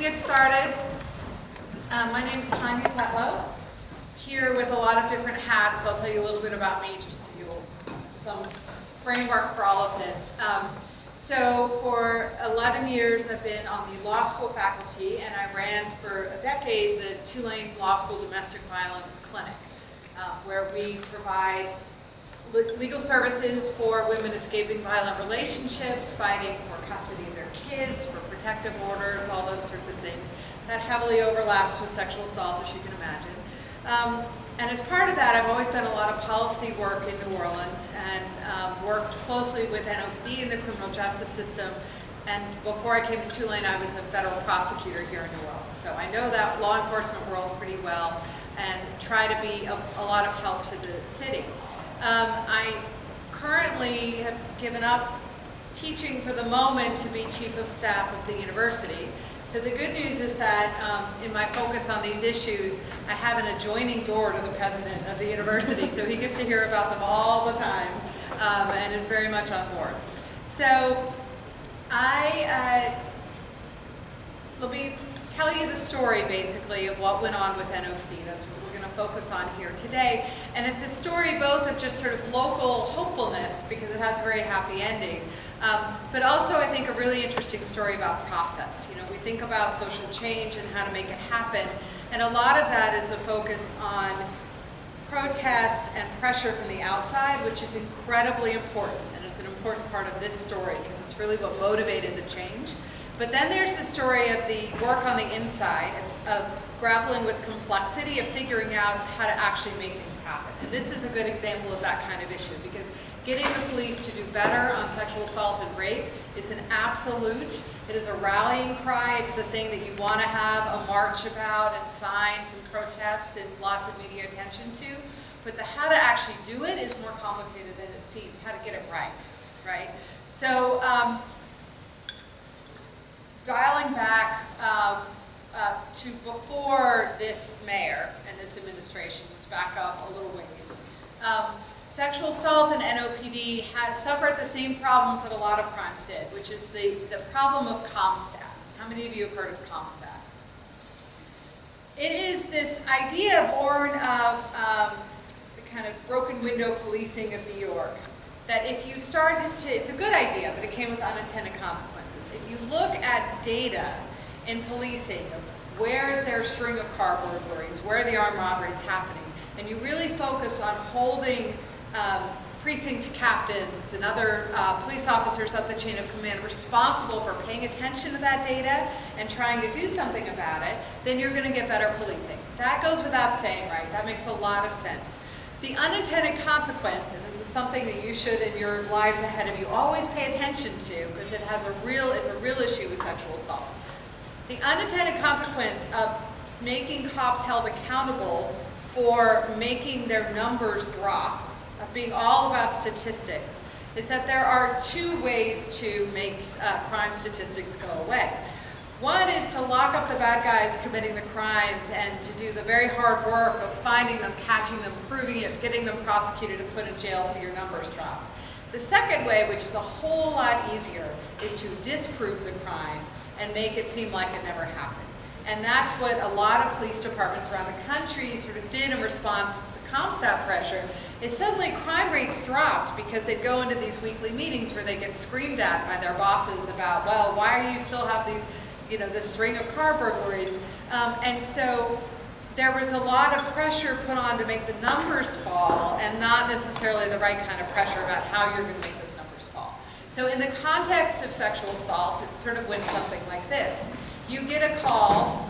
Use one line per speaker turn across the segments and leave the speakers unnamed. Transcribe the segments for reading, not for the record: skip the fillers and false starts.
get started, my name is Tania Tetlow, here with a lot of different hats, so I'll tell you a little bit about me just so you'll some framework for all of this. So for 11 years I've been on the law school faculty, and I ran for a decade the Tulane Law School Domestic Violence Clinic, where we provide legal services for women escaping violent relationships, fighting for custody of their kids, for protective orders, all those sorts of things. That heavily overlaps with sexual assault, as you can imagine. And as part of that, I've always done a lot of policy work in New Orleans and worked closely with NOPD in the criminal justice system. And before I came to Tulane, I was a federal prosecutor here in New Orleans. So I know that law enforcement world pretty well and try to be a lot of help to the city. I currently have given up teaching for the moment to be chief of staff of the university. So the good news is that in my focus on these issues, I have an adjoining door to the president of the university, so he gets to hear about them all the time and is very much on board. So let me tell you the story basically of what went on with NOPD. That's what we're going to focus on here today. And it's a story both of just sort of local hopefulness, because it has a very happy ending, but also I think a really interesting story about process. You know, we think about social change and how to make it happen, and a lot of that is a focus on protest and pressure from the outside, which is incredibly important, and it's an important part of this story because it's really what motivated the change. But then there's the story of the work on the inside, of grappling with complexity, of figuring out how to actually make things happen. And this is a good example of that kind of issue, because getting the police to do better on sexual assault and rape is an absolute. It is a rallying cry. It's the thing that you want to have a march about and signs and protest and lots of media attention to. But the how to actually do it is more complicated than it seems, how to get it right? So dialing back to before this mayor and this administration, let's back up a little ways. Sexual assault and NOPD suffered the same problems that a lot of crimes did, which is the problem of CompStat. How many of you have heard of CompStat? It is this idea born of the kind of broken window policing of New York, that if you started to, it's a good idea, but it came with unintended consequences. If you look at data in policing, where is there a string of car burglaries, where are the armed robberies happening, and you really focus on holding precinct captains and other police officers up the chain of command responsible for paying attention to that data and trying to do something about it, then you're going to get better policing. That goes without saying, right? That makes a lot of sense. The unintended consequence, and this is something that you should in your lives ahead of you always pay attention to, because it's a real issue with sexual assault. The unintended consequence of making cops held accountable for making their numbers drop, of being all about statistics, is that there are two ways to make crime statistics go away. One is to lock up the bad guys committing the crimes and to do the very hard work of finding them, catching them, proving it, getting them prosecuted and put in jail so your numbers drop. The second way, which is a whole lot easier, is to disprove the crime and make it seem like it never happened. And that's what a lot of police departments around the country sort of did in response to CompStat pressure, is suddenly crime rates dropped because they'd go into these weekly meetings where they get screamed at by their bosses about, well, why are you still have these, this string of car burglaries? And so there was a lot of pressure put on to make the numbers fall, and not necessarily the right kind of pressure about how you're going to make those numbers fall. So in the context of sexual assault, it sort of went something like this. You get a call,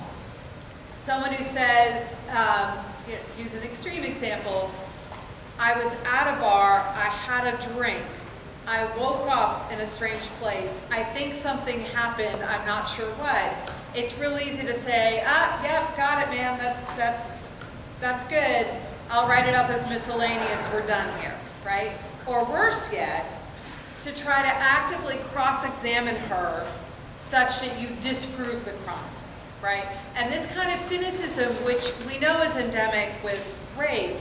someone who says, use an extreme example, I was at a bar, I had a drink, I woke up in a strange place, I think something happened, I'm not sure what. It's real easy to say, yep, got it, ma'am, that's good, I'll write it up as miscellaneous, we're done here, right? Or worse yet, to try to actively cross-examine her such that you disprove the crime, right? And this kind of cynicism, which we know is endemic with rape,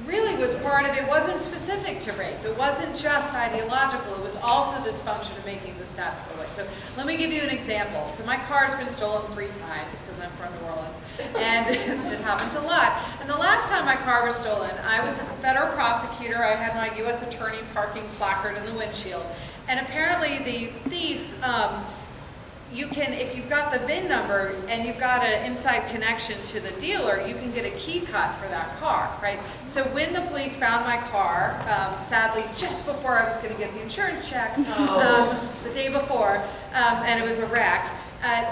really was part of, it wasn't specific to rape. It wasn't just ideological. It was also this function of making the stats go away. So let me give you an example. So my car's been stolen 3 times because I'm from New Orleans, and it happens a lot. And the last time my car was stolen, I was a federal prosecutor. I had my U.S. attorney parking placard in the windshield. And apparently the thief, you can, if you've got the VIN number and you've got an inside connection to the dealer, you can get a key cut for that car, right? So when the police found my car, sadly just before I was going to get the insurance check, the day before, and it was a wreck,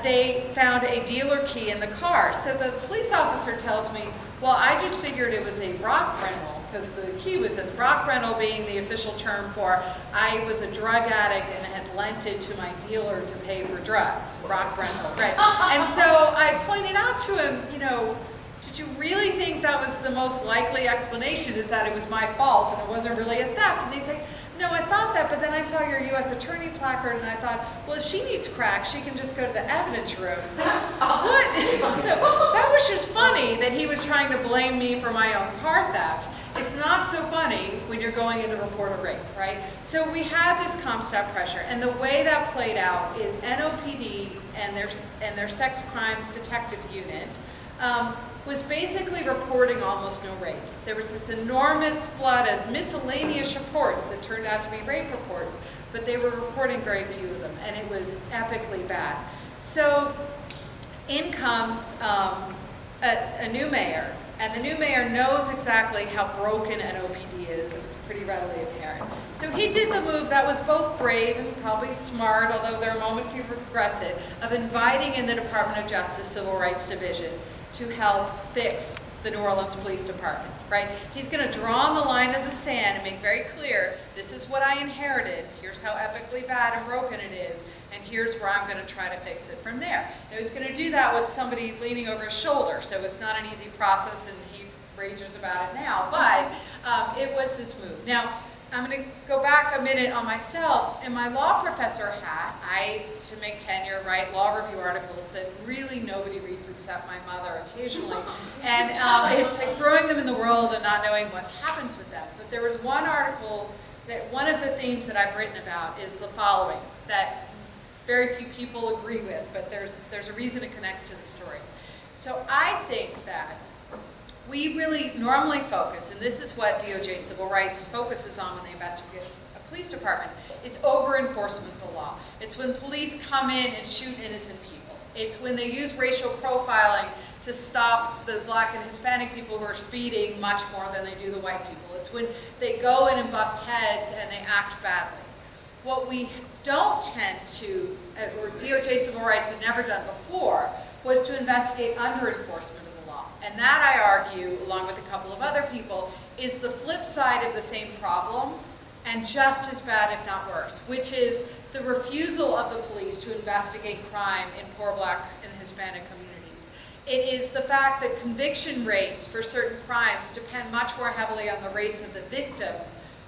they found a dealer key in the car. So the police officer tells me, well, I just figured it was a rock rental, because the key was in rock rental being the official term for I was a drug addict and had lent it to my dealer to pay for drugs, rock rental, right? And so I pointed out to him, you know, did you really think that was the most likely explanation, is that it was my fault and it wasn't really a theft? And he's like, no, I thought that, but then I saw your U.S. attorney placard and I thought, well, if she needs crack, she can just go to the evidence room. What? So that was just funny that he was trying to blame me for my own car theft. It's not so funny when you're going in to report a rape, right? So we had this CompStat pressure, and the way that played out is NOPD and their sex crimes detective unit was basically reporting almost no rapes. There was this enormous flood of miscellaneous reports that turned out to be rape reports, but they were reporting very few of them, and it was epically bad. So in comes a new mayor, and the new mayor knows exactly how broken NOPD is. It was pretty readily apparent. So he did the move that was both brave and probably smart, although there are moments he regrets it, of inviting in the Department of Justice Civil Rights Division to help fix the New Orleans Police Department, right? He's going to draw on the line of the sand and make very clear, this is what I inherited, here's how epically bad and broken it is, and here's where I'm going to try to fix it from there. Now he's going to do that with somebody leaning over his shoulder, so it's not an easy process, and he rages about it now, but it was this move. Now, I'm going to go back a minute on myself. In my law professor hat, to make tenure, write law review articles that really nobody reads except my mother occasionally. And it's like throwing them in the world and not knowing what happens with them. But there was one article that one of the themes that I've written about is the following, that very few people agree with, but there's a reason it connects to the story. So I think that we really normally focus, and this is what DOJ Civil Rights focuses on when they investigate a police department, is over-enforcement of the law. It's when police come in and shoot innocent people. It's when they use racial profiling to stop the black and Hispanic people who are speeding much more than they do the white people. It's when they go in and bust heads and they act badly. What we don't tend to, or DOJ Civil Rights had never done before, was to investigate under-enforcement. And that, I argue, along with a couple of other people, is the flip side of the same problem, and just as bad, if not worse, which is the refusal of the police to investigate crime in poor black and Hispanic communities. It is the fact that conviction rates for certain crimes depend much more heavily on the race of the victim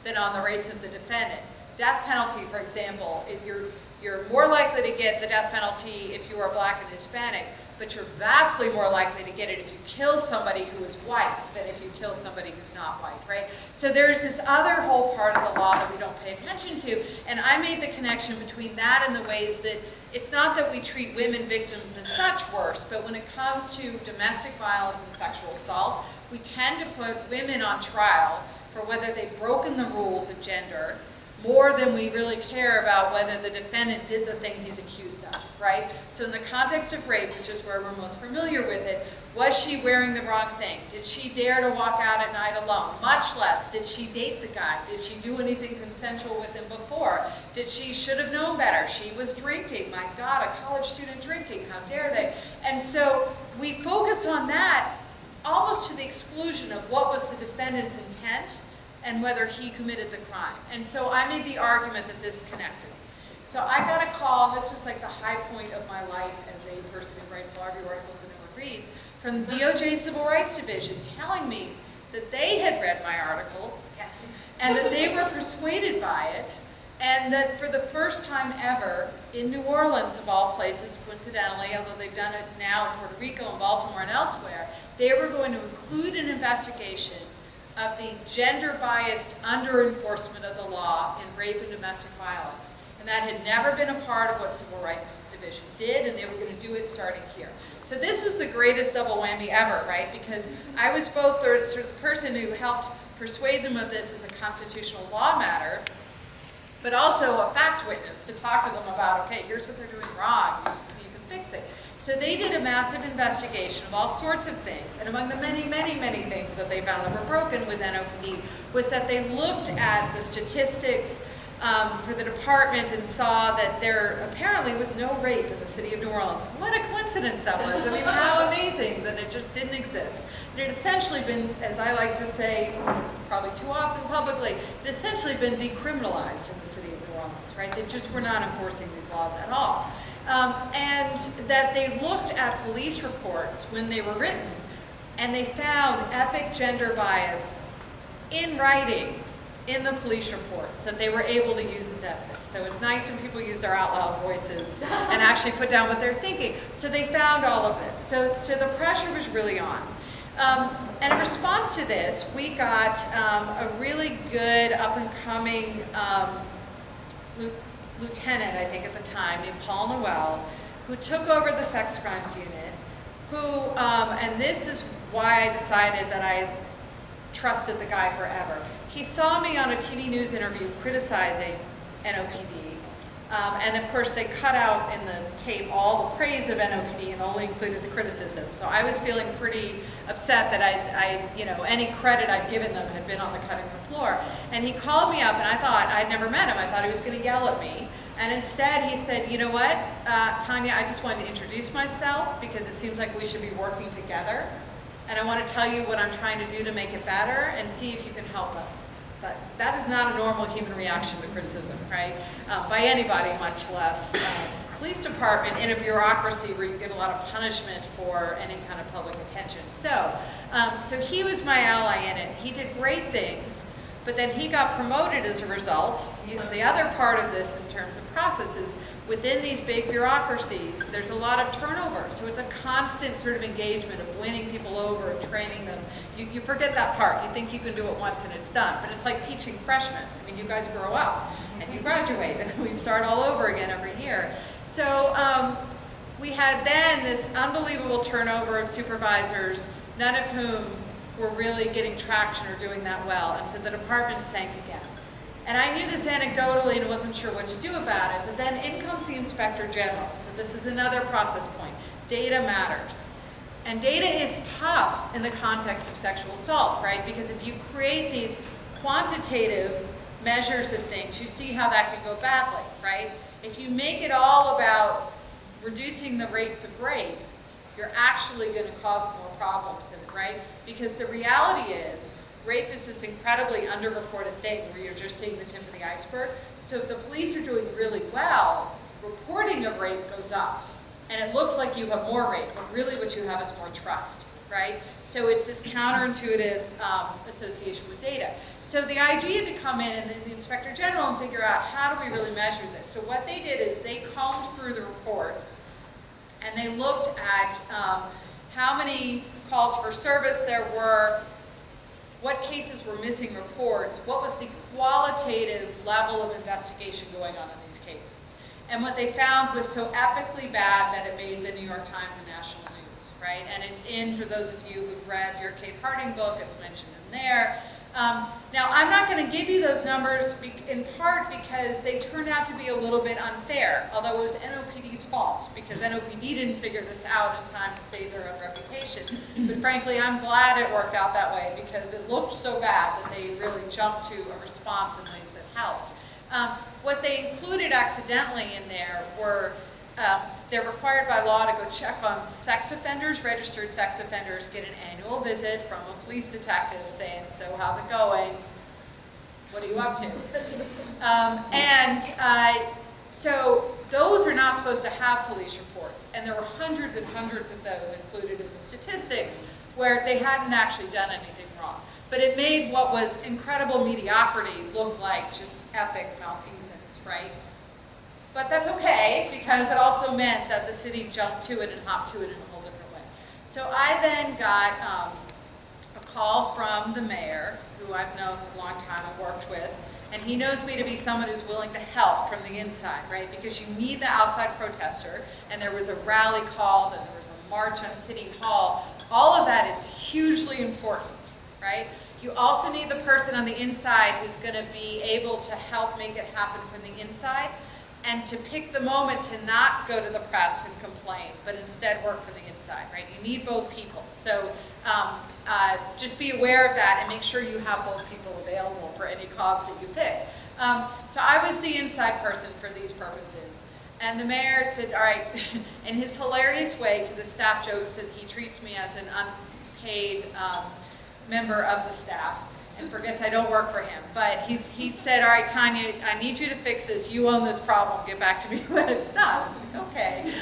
than on the race of the defendant. Death penalty, for example, if you're more likely to get the death penalty if you are black and Hispanic, but you're vastly more likely to get it if you kill somebody who is white than if you kill somebody who's not white, right? So there's this other whole part of the law that we don't pay attention to, and I made the connection between that and the ways that it's not that we treat women victims as such worse, but when it comes to domestic violence and sexual assault, we tend to put women on trial for whether they've broken the rules of gender, more than we really care about whether the defendant did the thing he's accused of, right? So in the context of rape, which is where we're most familiar with it, was she wearing the wrong thing? Did she dare to walk out at night alone? Much less, did she date the guy? Did she do anything consensual with him before? Should have known better. She was drinking. My God, a college student drinking, how dare they? And so we focus on that almost to the exclusion of what was the defendant's intent and whether he committed the crime. And so I made the argument that this connected. So I got a call, and this was like the high point of my life as a person who writes law review articles and never reads, from the DOJ Civil Rights Division telling me that they had read my article, yes, and that they were persuaded by it, and that for the first time ever, in New Orleans of all places, coincidentally, although they've done it now in Puerto Rico and Baltimore and elsewhere, they were going to include an investigation of the gender-biased under-enforcement of the law in rape and domestic violence. And that had never been a part of what Civil Rights Division did, and they were going to do it starting here. So this was the greatest double whammy ever, right? Because I was both sort of the person who helped persuade them of this as a constitutional law matter, but also a fact witness to talk to them about, okay, here's what they're doing wrong, so you can fix it. So they did a massive investigation of all sorts of things, and among the many, many, many things that they found that were broken with NOPD was that they looked at the statistics for the department and saw that there apparently was no rape in the city of New Orleans. What a coincidence that was. I mean, how amazing that it just didn't exist. It had essentially been, as I like to say, probably too often publicly, it had essentially been decriminalized in the city of New Orleans, right? They just were not enforcing these laws at all. And that they looked at police reports when they were written, and they found epic gender bias in writing in the police reports that they were able to use as evidence. So it's nice when people use their out loud voices and actually put down what they're thinking. So they found all of this. So the pressure was really on. And in response to this, we got a really good up-and-coming lieutenant, I think at the time, named Paul Noel, who took over the sex crimes unit, who, and this is why I decided that I trusted the guy forever. He saw me on a TV news interview criticizing NOPD, and of course they cut out in the tape all the praise of NOPD and only included the criticism. So I was feeling pretty upset that I any credit I'd given them had been on the cutting room floor. And he called me up, and I thought, I'd never met him, I thought he was going to yell at me. And instead he said, you know what, Tanya, I just wanted to introduce myself because it seems like we should be working together. And I want to tell you what I'm trying to do to make it better and see if you can help us. But that is not a normal human reaction to criticism, right? By anybody, much less police department in a bureaucracy where you get a lot of punishment for any kind of public attention. So he was my ally in it. He did great things, but then he got promoted as a result. The other part of this in terms of processes, within these big bureaucracies, there's a lot of turnover. So it's a constant sort of engagement of winning people over and training them. You forget that part. You think you can do it once and it's done. But it's like teaching freshmen. I mean, you guys grow up and you graduate and we start all over again every year. So we had then this unbelievable turnover of supervisors, none of whom were really getting traction or doing that well. And so the department sank again. And I knew this anecdotally and wasn't sure what to do about it, but then in comes the Inspector General. So this is another process point. Data matters. And data is tough in the context of sexual assault, right? Because if you create these quantitative measures of things, you see how that can go badly, right? If you make it all about reducing the rates of rape, you're actually going to cause more problems in it, right? Because the reality is, rape is this incredibly underreported thing where you're just seeing the tip of the iceberg. So if the police are doing really well, reporting of rape goes up. And it looks like you have more rape, but really what you have is more trust, right? So it's this counterintuitive association with data. So the IG had to come in and the Inspector General and figure out how do we really measure this. So what they did is they combed through the reports and they looked at how many calls for service there were, what cases were missing reports, what was the qualitative level of investigation going on in these cases. And what they found was so epically bad that it made the New York Times and national news, right? And it's in, for those of you who've read your Kate Harding book, it's mentioned in there. Now, I'm not going to give you those numbers in part because they turned out to be a little bit unfair, although it was NOPD's fault, because NOPD didn't figure this out in time to save their own reputation. But frankly, I'm glad it worked out that way because it looked so bad that they really jumped to a response in ways that helped. What they included accidentally in there were they're required by law to go check on sex offenders, registered sex offenders, get an annual visit from a police detective saying, so how's it going? What are you up to? So those are not supposed to have police reports. And there were hundreds and hundreds of those included in the statistics where they hadn't actually done anything wrong. But it made what was incredible mediocrity look like just epic malfeasance, right? But that's okay, because it also meant that the city jumped to it and hopped to it in a whole different way. So I then got a call from the mayor, who I've known a long time and worked with, and he knows me to be someone who's willing to help from the inside, right? Because you need the outside protester, and there was a rally called, and there was a march on City Hall. All of that is hugely important, right? You also need the person on the inside who's going to be able to help make it happen from the inside, and to pick the moment to not go to the press and complain, but instead work from the inside, right? You need both people. So just be aware of that and make sure you have both people available for any cause that you pick. So I was the inside person for these purposes. And the mayor said, all right, in his hilarious way, because the staff jokes that he treats me as an unpaid member of the staff, and forgets I don't work for him. But he said, all right, Tanya, I need you to fix this. You own this problem. Get back to me when it's done. I was like, okay.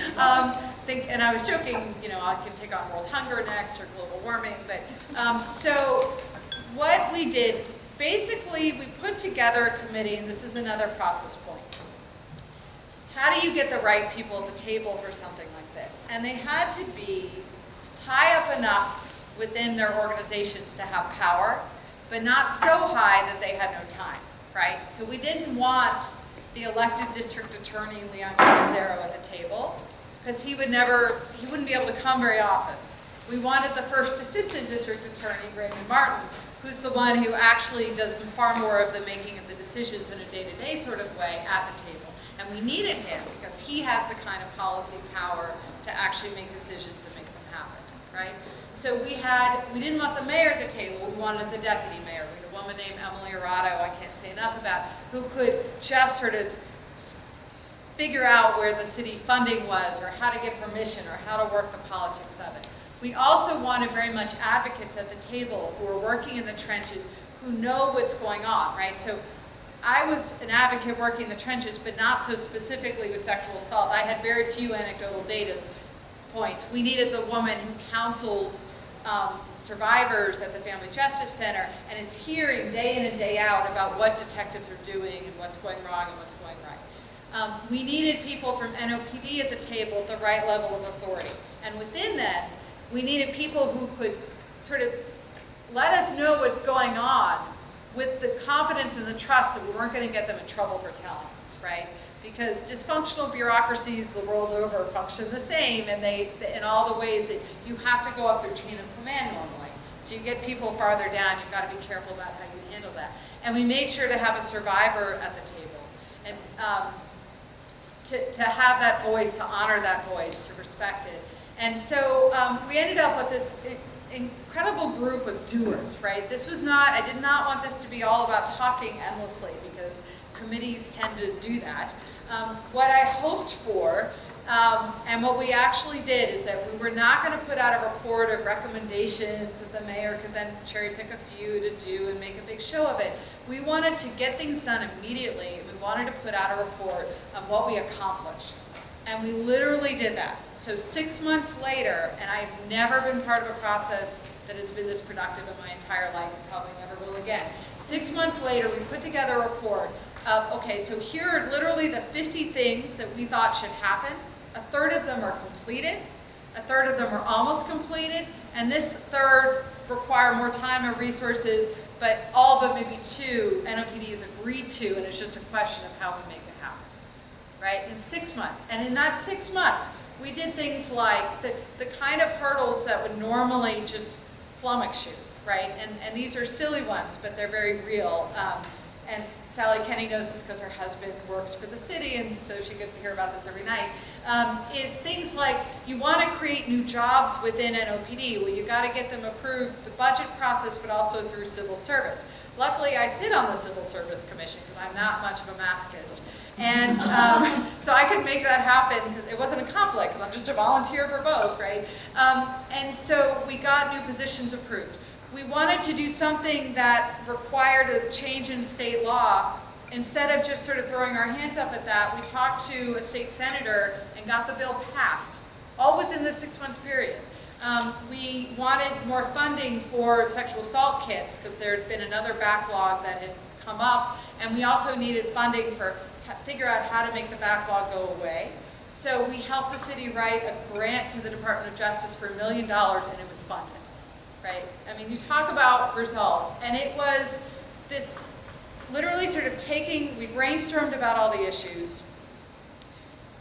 And I was joking, you know, I can take on world hunger next or global warming. But so what we did, basically, we put together a committee, and this is another process point. How do you get the right people at the table for something like this? And they had to be high up enough within their organizations to have power, but not so high that they had no time, right? So we didn't want the elected district attorney, Leon Canzero, at the table, because he wouldn't be able to come very often. We wanted the first assistant district attorney, Raymond Martin, who's the one who actually does far more of the making of the decisions in a day-to-day sort of way at the table. And we needed him because he has the kind of policy power to actually make decisions and make them happen, right? So we didn't want the mayor at the table, we wanted the deputy mayor. We had a woman named Emily Arado, I can't say enough about, who could just sort of figure out where the city funding was, or how to get permission, or how to work the politics of it. We also wanted very much advocates at the table who are working in the trenches, who know what's going on, right? So I was an advocate working in the trenches, but not so specifically with sexual assault. I had very few anecdotal data points. We needed the woman who counsels survivors at the Family Justice Center, and is hearing day in and day out about what detectives are doing and what's going wrong and what's going right. We needed people from NOPD at the table at the right level of authority. And within that, we needed people who could sort of let us know what's going on with the confidence and the trust that we weren't going to get them in trouble for telling us, right? Because dysfunctional bureaucracies the world over function the same, and they in all the ways that you have to go up their chain of command normally. So you get people farther down, you've got to be careful about how you handle that. And we made sure to have a survivor at the table, and to have that voice, to honor that voice, to respect it. And so we ended up with this incredible group of doers, right? This was not, I did not want this to be all about talking endlessly, because committees tend to do that. What I hoped for, and what we actually did, is that we were not going to put out a report of recommendations that the mayor could then cherry pick a few to do and make a big show of it. We wanted to get things done immediately, and we wanted to put out a report of what we accomplished. And we literally did that. So 6 months later, and I've never been part of a process that has been this productive in my entire life, and probably never will again. 6 months later, we put together a report of, okay, so here are literally the 50 things that we thought should happen. A third of them are completed, a third of them are almost completed, and this third require more time and resources, but all but maybe 2 NOPD has agreed to, and it's just a question of how we make it happen. Right, in 6 months. And in that 6 months, we did things like the kind of hurdles that would normally just flummox you, right? And these are silly ones, but they're very real. And Sally Kenny knows this because her husband works for the city, and so she gets to hear about this every night. It's things like, you want to create new jobs within NOPD. Well, you got to get them approved, the budget process, but also through civil service. Luckily, I sit on the Civil Service Commission because I'm not much of a masochist. And so I could make that happen. It wasn't a conflict, because I'm just a volunteer for both, right? And so we got new positions approved. We wanted to do something that required a change in state law. Instead of just sort of throwing our hands up at that, we talked to a state senator and got the bill passed, all within the 6 months period. We wanted more funding for sexual assault kits, because there had been another backlog that had come up, and we also needed funding for figure out how to make the backlog go away. So we helped the city write a grant to the Department of Justice for $1 million, and it was funded. right? I mean, you talk about results, and it was this literally sort of we brainstormed about all the issues,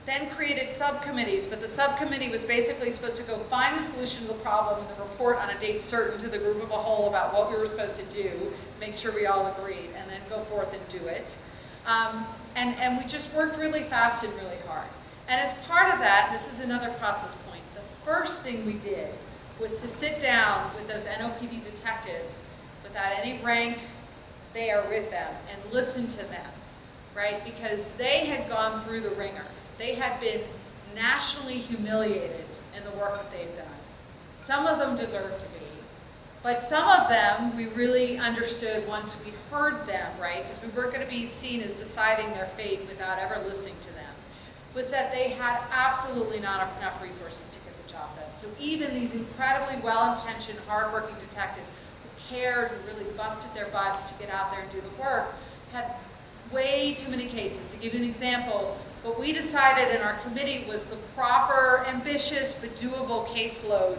then created subcommittees, but the subcommittee was basically supposed to go find the solution to the problem and report on a date certain to the group of a whole about what we were supposed to do, make sure we all agreed, and then go forth and do it. And we just worked really fast and really hard. And as part of that, this is another process point, the first thing we did was to sit down with those NOPD detectives without any rank there with them and listen to them, right? Because they had gone through the ringer. They had been nationally humiliated in the work that they've done. Some of them deserve to be, but some of them we really understood once we heard them, right? Because we weren't going to be seen as deciding their fate without ever listening to them, was that they had absolutely not enough resources to get the job done. So even these incredibly well-intentioned, hardworking detectives who cared, who really busted their butts to get out there and do the work, had way too many cases. To give you an example, what we decided in our committee was the proper, ambitious, but doable caseload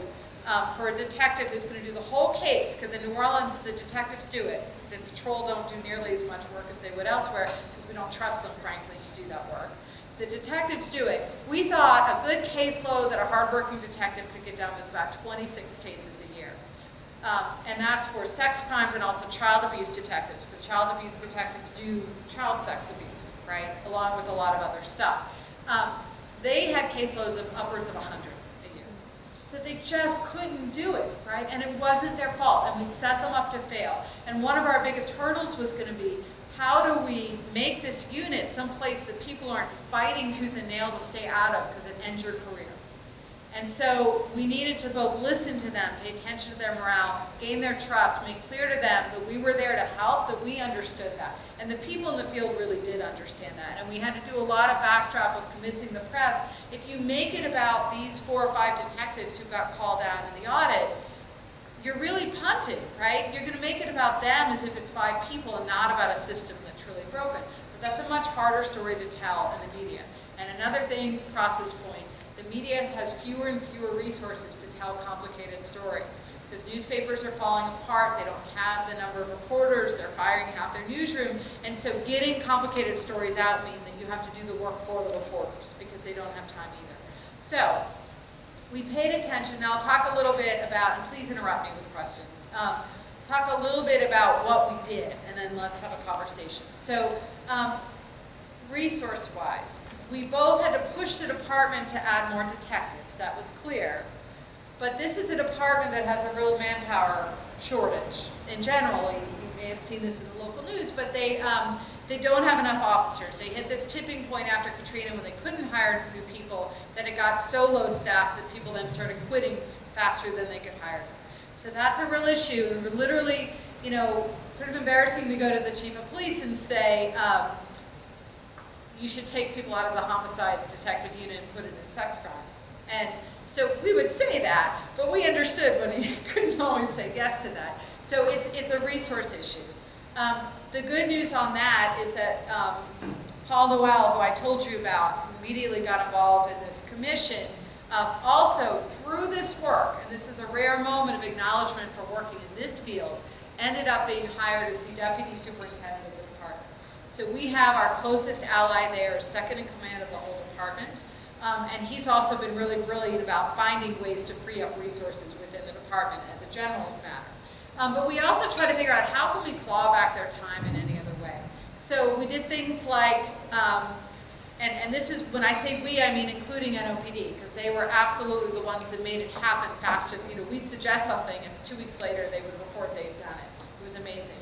for a detective who's going to do the whole case, because in New Orleans, the detectives do it. The patrol don't do nearly as much work as they would elsewhere, because we don't trust them, frankly, to do that work. The detectives do it. We thought a good caseload that a hardworking detective could get done was about 26 cases a year. And that's for sex crimes and also child abuse detectives, because child abuse detectives do child sex abuse, right, along with a lot of other stuff. They had caseloads of upwards of 100 a year. So they just couldn't do it, right? And it wasn't their fault, and we set them up to fail. And one of our biggest hurdles was going to be, how do we make this unit someplace that people aren't fighting tooth and nail to stay out of because it ends your career? And so we needed to both listen to them, pay attention to their morale, gain their trust, make clear to them that we were there to help, that we understood that. And the people in the field really did understand that. And we had to do a lot of backdrop of convincing the press. If you make it about these 4 or 5 detectives who got called out in the audit, you're really punting, right? You're going to make it about them as if it's 5 people and not about a system that's really broken. But that's a much harder story to tell in the media. And another thing, process point, the media has fewer and fewer resources to tell complicated stories, because newspapers are falling apart, they don't have the number of reporters, they're firing half their newsroom, and so getting complicated stories out mean that you have to do the work for the reporters, because they don't have time either. So, we paid attention. Now I'll talk a little bit about, and please interrupt me with questions, talk a little bit about what we did, and then let's have a conversation. So, resource-wise, we both had to push the department to add more detectives. That was clear. But this is a department that has a real manpower shortage. In general, you may have seen this in the local news, but they don't have enough officers. They hit this tipping point after Katrina when they couldn't hire new people, that it got so low staffed that people then started quitting faster than they could hire them. So that's a real issue, and we're literally, you know, sort of embarrassing to go to the chief of police and say, you should take people out of the homicide detective unit and put it in sex crimes. And so we would say that, but we understood when he couldn't always say yes to that. So it's a resource issue. The good news on that is that Paul Noel, who I told you about, immediately got involved in this commission. Also, through this work, and this is a rare moment of acknowledgement for working in this field, ended up being hired as the deputy superintendent of the department. So we have our closest ally there, second in command of the whole department. And he's also been really brilliant about finding ways to free up resources within the department as a general matter. But we also try to figure out how can we claw back their time in any other way. So we did things like, and this is, when I say we, I mean including NOPD, because they were absolutely the ones that made it happen faster. You know, we'd suggest something, and 2 weeks later they would report they'd done it. It was amazing.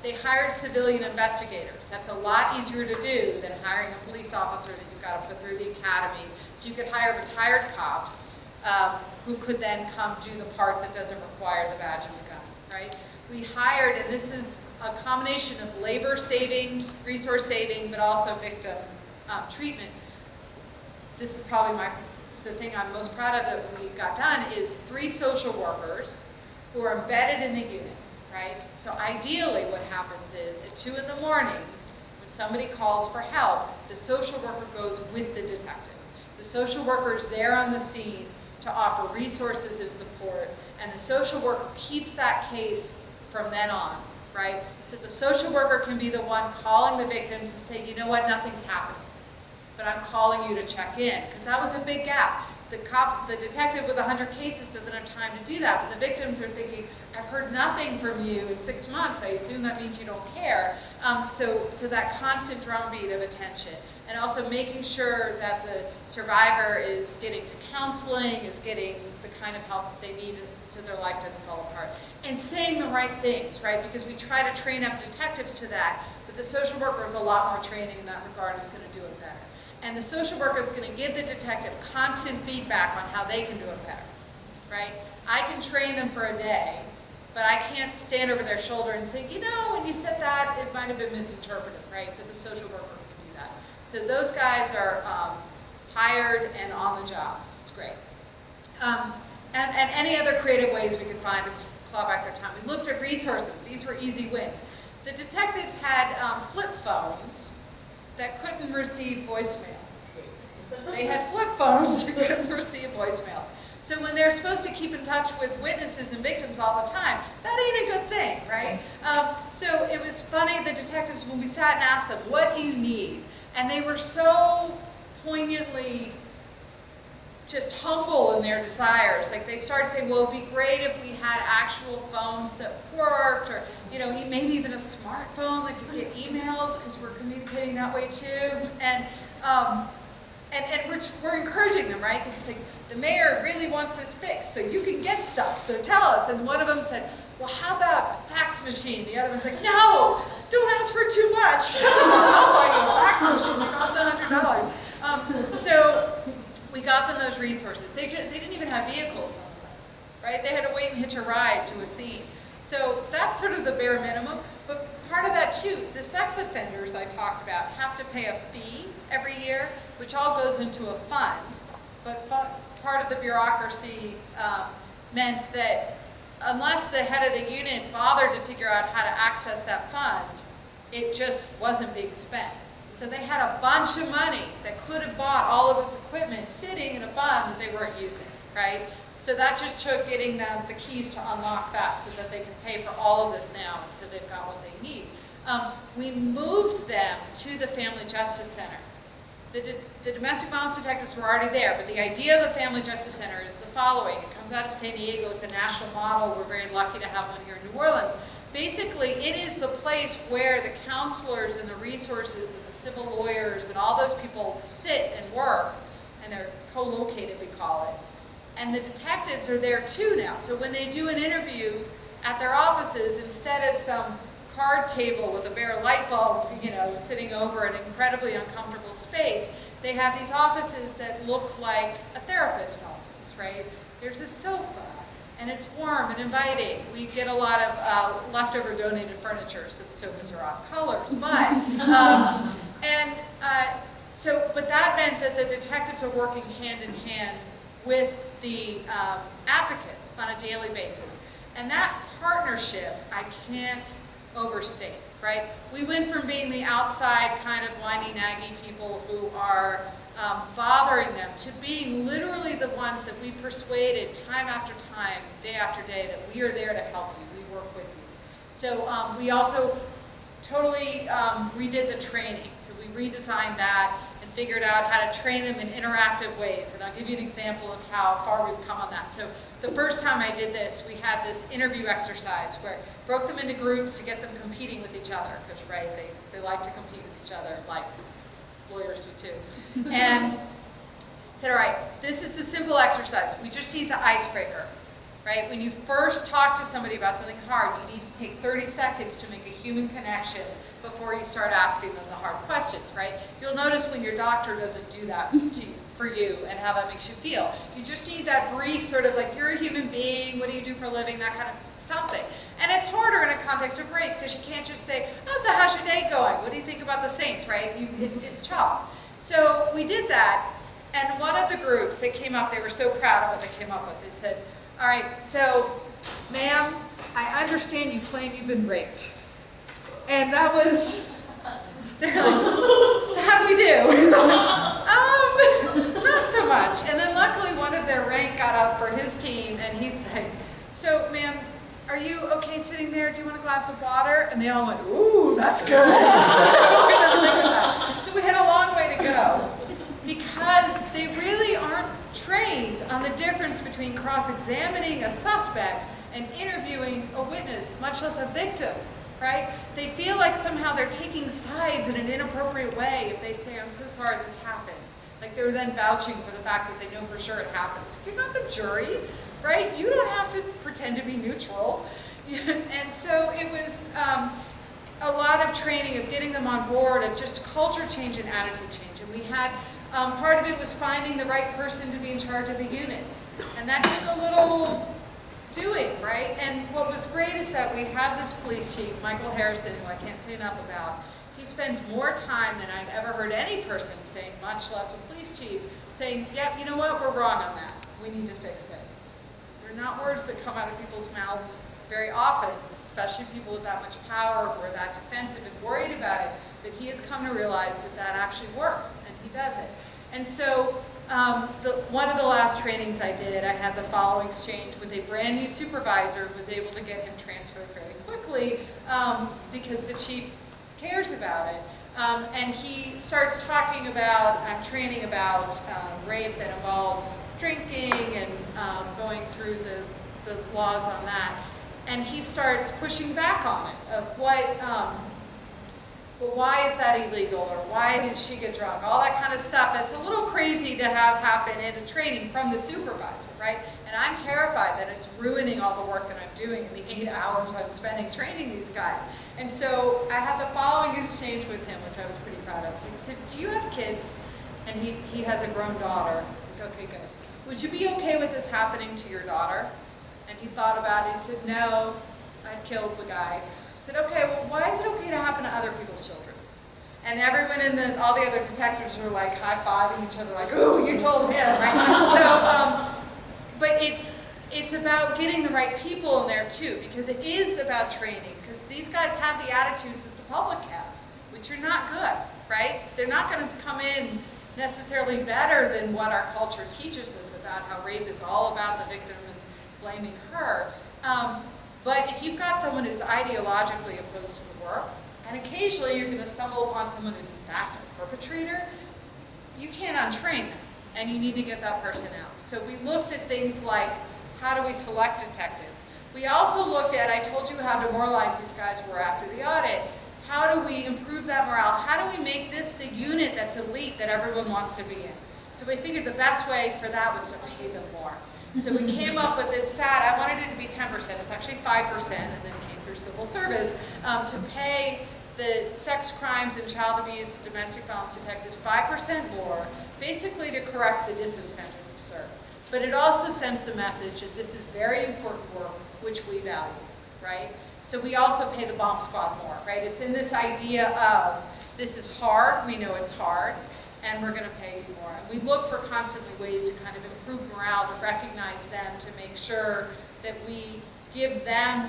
They hired civilian investigators. That's a lot easier to do than hiring a police officer that you've got to put through the academy. So you could hire retired cops who could then come do the part that doesn't require the badge and the gun, right? We hired, and this is a combination of labor saving, resource saving, but also victim treatment. This is probably the thing I'm most proud of that we got done is 3 social workers who are embedded in the unit. Right? So ideally what happens is at 2 in the morning, when somebody calls for help, the social worker goes with the detective. The social worker is there on the scene to offer resources and support, and the social worker keeps that case from then on, right? So the social worker can be the one calling the victims and say, you know what, nothing's happening, but I'm calling you to check in, because that was a big gap. The detective with 100 cases doesn't have time to do that, but the victims are thinking, I've heard nothing from you in 6 months, I assume that means you don't care. So that constant drumbeat of attention, and also making sure that the survivor is getting to counseling, is getting the kind of help that they need so their life doesn't fall apart. And saying the right things, right? Because we try to train up detectives to that, but the social worker with a lot more training in that regard is going to do it better. And the social worker is going to give the detective constant feedback on how they can do it better, right? I can train them for a day, but I can't stand over their shoulder and say, you know, when you said that, it might have been misinterpreted, right? But the social worker can do that. So those guys are hired and on the job. It's great. And any other creative ways we could find to claw back their time. We looked at resources. These were easy wins. The detectives had flip phones that couldn't receive voicemails. They had flip phones that couldn't receive voicemails. So when they're supposed to keep in touch with witnesses and victims all the time, that ain't a good thing, right? So it was funny, the detectives, when we sat and asked them, what do you need? And they were so poignantly just humble in their desires. Like they started saying, well, it'd be great if we had actual phones that worked, or maybe even a smartphone that could get emails, because we're communicating that way too. And we're encouraging them, right? Because it's like, the mayor really wants this fixed, so you can get stuff, so tell us. And one of them said, well, how about a fax machine? The other one's like, no, don't ask for too much. I'll buy you a fax machine, it costs $100. So we got them those resources. They didn't even have vehicles, right? They had to wait and hitch a ride to a scene. So that's sort of the bare minimum. But part of that too, the sex offenders I talked about have to pay a fee every year, which all goes into a fund. But part of the bureaucracy meant that unless the head of the unit bothered to figure out how to access that fund, it just wasn't being spent. So they had a bunch of money that could have bought all of this equipment sitting in a fund that they weren't using, right? So that just took getting them the keys to unlock that so that they can pay for all of this now, and so they've got what they need. We moved them to the Family Justice Center. The domestic violence detectives were already there, but the idea of the Family Justice Center is the following. It comes out of San Diego. It's a national model. We're very lucky to have one here in New Orleans. Basically, it is the place where the counselors and the resources and the civil lawyers and all those people sit and work, and they're co-located, we call it. And the detectives are there too now. So when they do an interview at their offices, instead of some card table with a bare light bulb, sitting over an incredibly uncomfortable space, they have these offices that look like a therapist office, right? There's a sofa, and it's warm and inviting. We get a lot of leftover donated furniture, so the sofas are off colors. But that meant that the detectives are working hand in hand with the advocates on a daily basis. And that partnership, I can't overstate, right? We went from being the outside kind of whiny, naggy people who are bothering them to being literally the ones that we persuaded time after time, day after day, that we are there to help you, we work with you. So we also totally redid the training. So we redesigned that and figured out how to train them in interactive ways. And I'll give you an example of how far we've come on that. So the first time I did this, we had this interview exercise where I broke them into groups to get them competing with each other, because right, they like to compete with each other, like lawyers do too. And said, all right, this is the simple exercise. We just need the icebreaker, right? When you first talk to somebody about something hard, you need to take 30 seconds to make a human connection before you start asking them the hard questions, right? You'll notice when your doctor doesn't do that for you and how that makes you feel. You just need that brief sort of like, you're a human being, what do you do for a living, that kind of something. And it's harder in a context of rape because you can't just say, oh, so how's your day going? What do you think about the Saints, right? It's tough. So we did that, and one of the groups that came up, they were so proud of what they came up with. They said, all right, so, ma'am, I understand you claim you've been raped. And that was, they're like, so how do we do? Not so much. And then luckily one of their rank got up for his team, and he's like, so ma'am, are you okay sitting there? Do you want a glass of water? And they all went, ooh, that's good. We didn't think of that. So we had a long way to go, because they really aren't trained on the difference between cross-examining a suspect and interviewing a witness, much less a victim, right? They feel like somehow they're taking sides in an inappropriate way if they say, I'm so sorry this happened. Like they're then vouching for the fact that they know for sure it happens. You're not the jury, right? You don't have to pretend to be neutral. And so it was a lot of training of getting them on board, of just culture change and attitude change. And we had, part of it was finding the right person to be in charge of the units. And that took a little doing, right? And what was great is that we have this police chief, Michael Harrison, who I can't say enough about. He spends more time than I've ever heard any person saying, much less a police chief, saying, yep, you know what, we're wrong on that. We need to fix it. These are not words that come out of people's mouths very often, especially people with that much power who are that defensive and worried about it, but he has come to realize that that actually works, and he does it. And so one of the last trainings I did, I had the following exchange with a brand new supervisor who was able to get him transferred very quickly because the chief cares about it. And he starts talking about, I'm training about rape that involves drinking and going through the laws on that. And he starts pushing back on it, of what, well, why is that illegal, or why did she get drunk, all that kind of stuff that's a little crazy to have happen in a training from the supervisor, right? And I'm terrified that it's ruining all the work that I'm doing in the 8 hours I'm spending training these guys. And so I had the following exchange with him, which I was pretty proud of. He said, do you have kids? And he has a grown daughter. I said, okay, good. Would you be okay with this happening to your daughter? And he thought about it. He said, no, I'd killed the guy. I said, okay, well, why is it okay to happen to other people's children? And everyone in all the other detectives were like high-fiving each other, like, ooh, you told him, right? So, but it's about getting the right people in there too, because it is about training, because these guys have the attitudes that the public have, which are not good, right? They're not going to come in necessarily better than what our culture teaches us about how rape is all about the victim and blaming her. But if you've got someone who's ideologically opposed to the work, and occasionally you're going to stumble upon someone who's in fact a perpetrator, you can't untrain them, and you need to get that person out. So we looked at things like, how do we select detectives? We also looked at, I told you how demoralized these guys were after the audit. How do we improve that morale? How do we make this the unit that's elite that everyone wants to be in? So we figured the best way for that was to pay them more. So we came up with it, I wanted it to be 10%, it's actually 5%, and then it came through civil service, to pay the sex crimes and child abuse and domestic violence detectives 5% more, basically to correct the disincentive to serve. But it also sends the message that this is very important work, which we value, right? So we also pay the bomb squad more, right? It's in this idea of, this is hard, we know it's hard, and we're going to pay you more. And we look for constantly ways to kind of improve morale, to recognize them, to make sure that we give them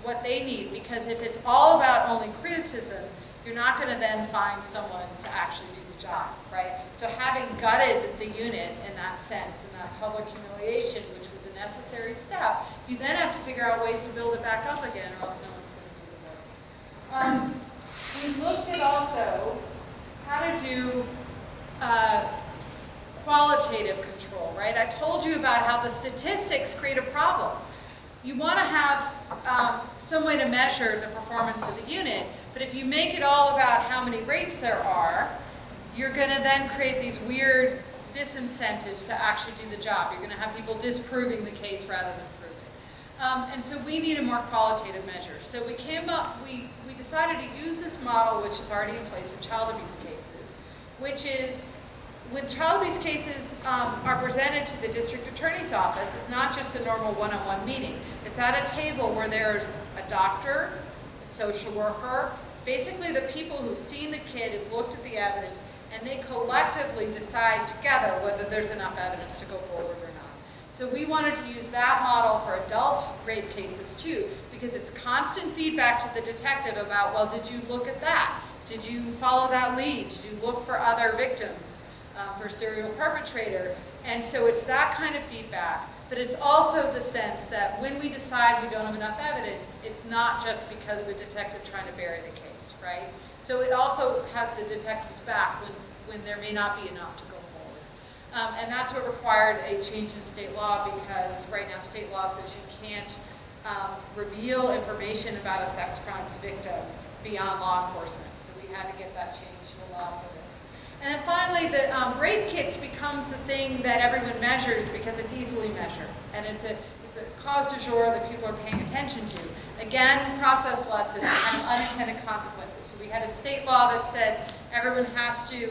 what they need. Because if it's all about only criticism, you're not going to then find someone to actually do the job, right? So having gutted the unit in that sense, in that public humiliation, which was a necessary step, you then have to figure out ways to build it back up again, or else no one's going to do the work. We looked at also how to do qualitative control, right? I told you about how the statistics create a problem. You want to have some way to measure the performance of the unit, but if you make it all about how many rapes there are, you're going to then create these weird disincentives to actually do the job. You're going to have people disproving the case rather than proving. And so we need a more qualitative measure. So we came up, we decided to use this model, which is already in place for child abuse cases, which is when child abuse cases are presented to the district attorney's office, it's not just a normal one-on-one meeting. It's at a table where there's a doctor, a social worker, basically the people who've seen the kid, have looked at the evidence, and they collectively decide together whether there's enough evidence to go forward or not. So we wanted to use that model for adult rape cases too, because it's constant feedback to the detective about, well, did you look at that? Did you follow that lead? Did you look for other victims? for serial perpetrator. And so it's that kind of feedback, but it's also the sense that when we decide we don't have enough evidence, it's not just because of a detective trying to bury the case, right? So it also has the detective's back when there may not be enough to go forward. And that's what required a change in state law, because right now state law says you can't reveal information about a sex crimes victim beyond law enforcement. So we had to get that changed to the law for this. And then finally, the rape kits becomes the thing that everyone measures because it's easily measured. And it's a cause du jour that people are paying attention to. Again, process lessons, kind of unintended consequences. So we had a state law that said everyone has to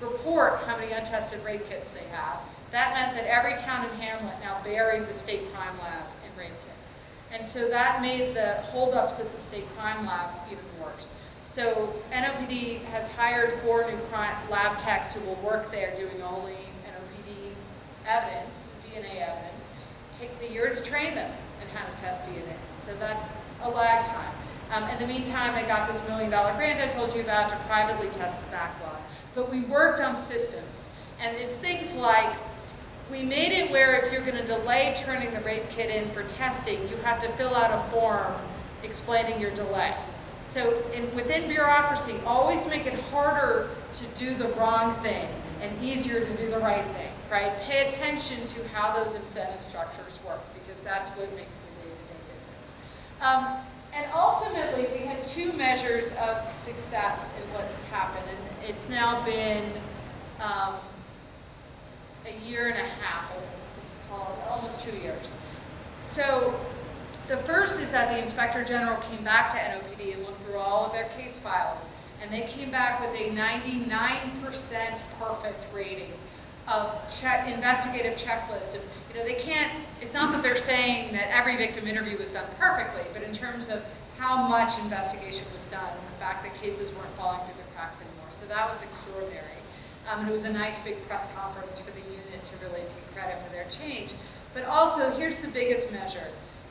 report how many untested rape kits they have. That meant that every town and hamlet now buried the state crime lab in rape kits. And so that made the holdups at the state crime lab even worse. So NOPD has hired 4 new lab techs who will work there doing only NOPD evidence, DNA evidence. It takes a year to train them in how to test DNA. So that's a lag time. In the meantime, they got this $1 million grant I told you about to privately test the backlog. But we worked on systems. And it's things like, we made it where if you're going to delay turning the rape kit in for testing, you have to fill out a form explaining your delay. So within bureaucracy, always make it harder to do the wrong thing and easier to do the right thing, right? Pay attention to how those incentive structures work, because that's what makes the day-to-day difference. And ultimately, we had 2 measures of success in what's happened, and it's now been a year and a half, almost 2 years. So the first is that the Inspector General came back to NOPD and looked through all of their case files, and they came back with a 99% perfect rating of investigative checklist. Of, they can't, it's not that they're saying that every victim interview was done perfectly, but in terms of how much investigation was done and the fact that cases weren't falling through the cracks anymore. So that was extraordinary. And it was a nice big press conference for the unit to really take credit for their change. But also, here's the biggest measure,